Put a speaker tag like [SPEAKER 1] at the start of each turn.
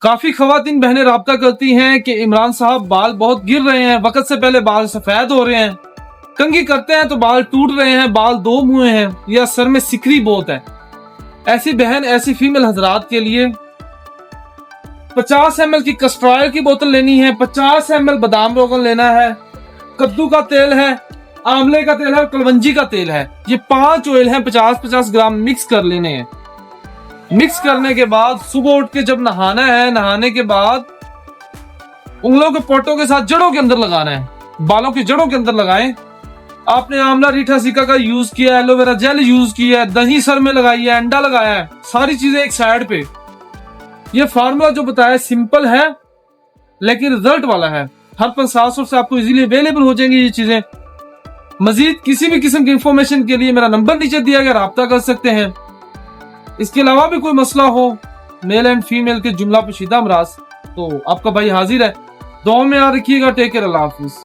[SPEAKER 1] काफी खवातीन बहनें राब्ता करती हैं कि इमरान साहब बाल बहुत गिर रहे हैं, वक्त से पहले बाल सफेद हो रहे हैं, कंघी करते हैं तो बाल टूट रहे हैं, बाल दो मुंह हैं या सर में सिकरी बहुत है। ऐसी बहन, ऐसी फीमेल हजरात के लिए 50 ml की कस्टर ऑयल की बोतल लेनी है, 50 ml बादाम रोगन लेना है, कद्दू का तेल है, आंवले का तेल है और कलवंजी का तेल है। ये 5 ऑयल हैं, 50-50 ग्राम मिक्स कर लेने हैं। मिक्स करने के बाद सुबह उठ के जब नहाना है, नहाने के बाद उंगलों के पोटों के साथ जड़ों के अंदर लगाना है, बालों की जड़ों के अंदर लगाएं। आपने आंवला रीठा सिका का यूज किया, एलोवेरा जेल यूज किया, दही सर में लगाई है, अंडा लगाया है, सारी चीजें एक साइड पे। ये फार्मूला जो बताया सिंपल है लेकिन रिजल्ट वाला है। हर 50 से आपको इजीली अवेलेबल हो जाएंगी ये चीजें। मजीद किसी भी किस्म की इंफॉर्मेशन के लिए मेरा नंबर नीचे दिया गया, राब्ता कर सकते हैं। इसके अलावा भी कोई मसला हो मेल एंड फीमेल के जुमला पोशीदा अमराज, तो आपका भाई हाजिर है। दुआ में याद रखिएगा। टेक केयर, अल्लाह हाफिज।